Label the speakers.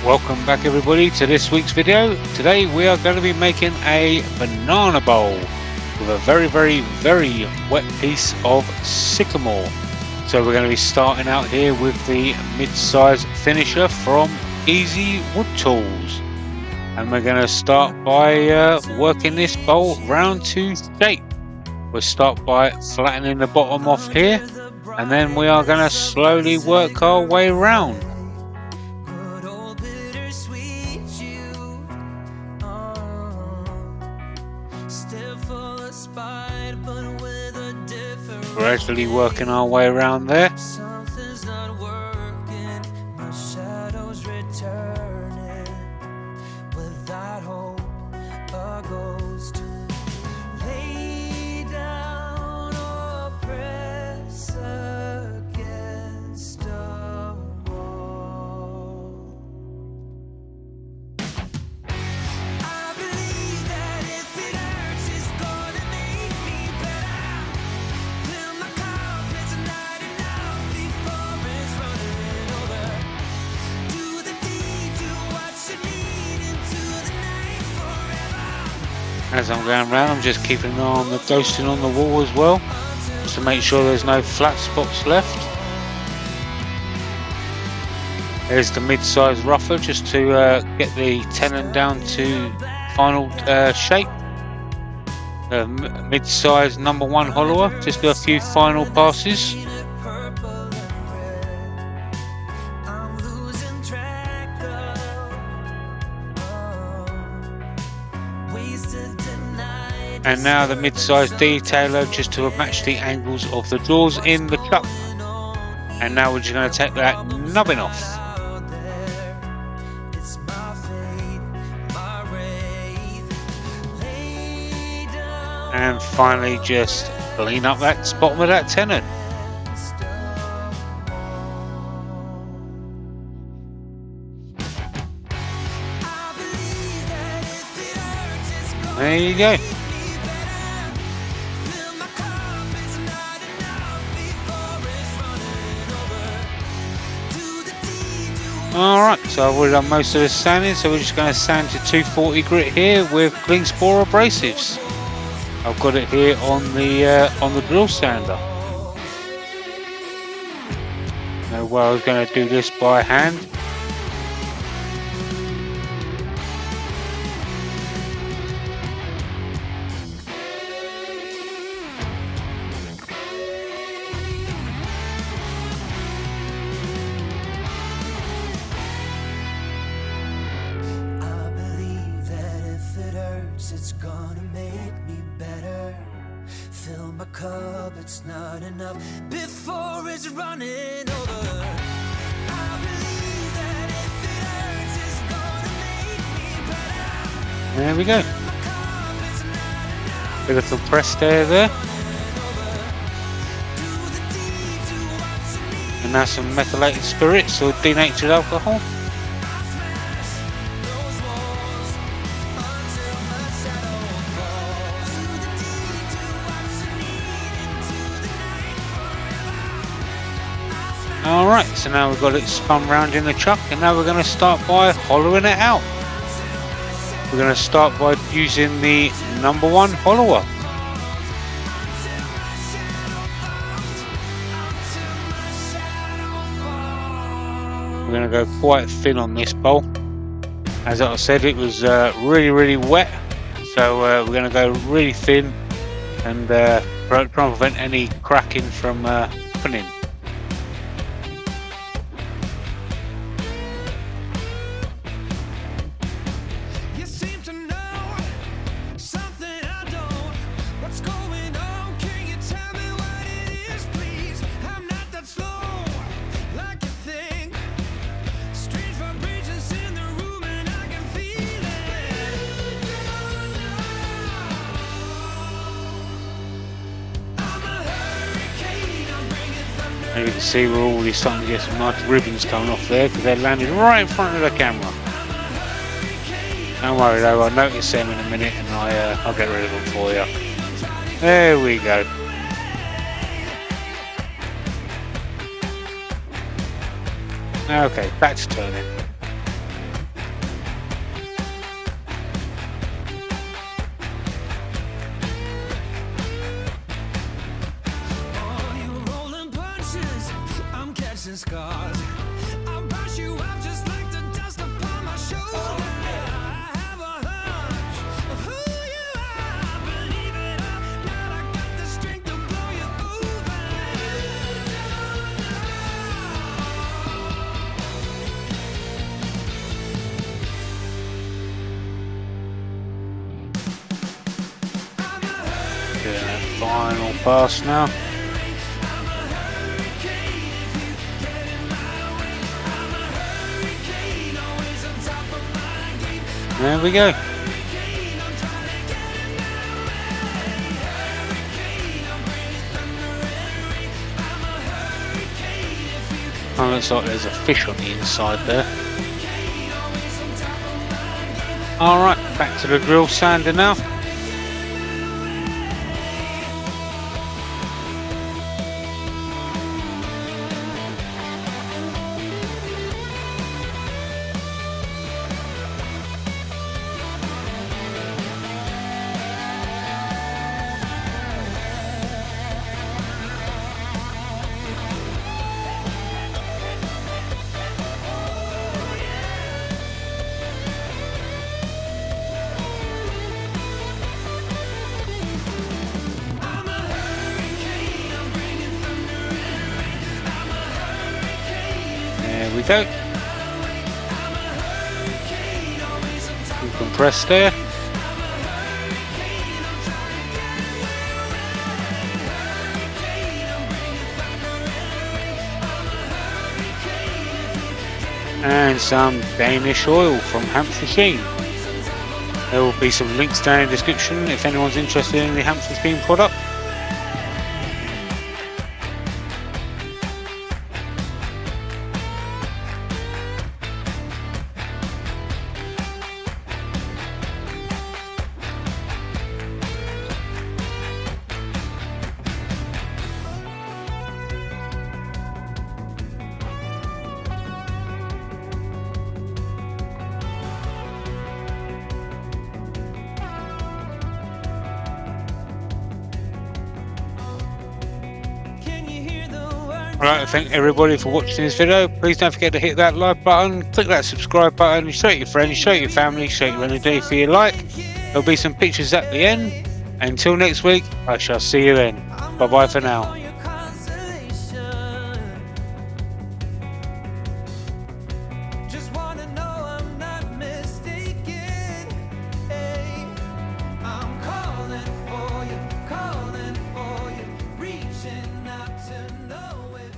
Speaker 1: Welcome back everybody to this week's video. Today we are going to be making a banana bowl with a very wet piece of sycamore. So we're going to be starting out here with the mid-size finisher from Easy Wood Tools, and we're going to start by working this bowl round to shape. We'll start by flattening the bottom off here, and then we are going to slowly work our way around. Gradually working our way around there. As I'm going around, I'm just keeping an eye on the ghosting on the wall as well, just to make sure there's no flat spots left. There's the mid-size rougher, just to get the tenon down to final shape. The mid-size number 1 hollower, just do a few final passes. And now the mid-size detailer, just to match the angles of the drawers in the cup. And now we're just going to take that nubbin off. And finally just clean up that bottom of that tenon. There you go. Alright, so I've already done most of the sanding, so we're just going to sand to 240 grit here with clean spore abrasives. I've got it here on the drill sander. Now, well, I was going to do this by hand.
Speaker 2: It's gonna make me better. Fill my cup, it's not enough before it's running over. I believe that if it hurts, it's gonna make me better.
Speaker 1: There we go. A little pressed air there. And now some methylated spirits or denatured alcohol. Alright, so now we've got it spun round in the chuck, and now we're going to start by hollowing it out. We're going to start by using the number 1 hollower. We're going to go quite thin on this bowl. As I said, it was really wet, so we're going to go really thin and try and prevent any cracking from happening. And you can see we're already starting to get some nice ribbons coming off there because they're landing right in front of the camera. Don't worry though, I'll notice them in a minute and I'll get rid of them for you. There we go. Okay, back to turning. final pass now. There we go. Oh, looks like there's a fish on the inside there. Alright, back to the drill sander now. There we go. Compress there. And some Danish oil from Hampshire Sheen. There will be some links down in the description if anyone's interested in the Hampshire Sheen product. Alright, I thank everybody for watching this video. Please don't forget to hit that like button, click that subscribe button, show it your friends, show it your family, show it your energy for your like. There'll be some pictures at the end. Until next week, I shall see you then. Bye bye for now.
Speaker 2: Just wanna know I'm not mistaken. Hey, I'm calling for you, reaching out to know if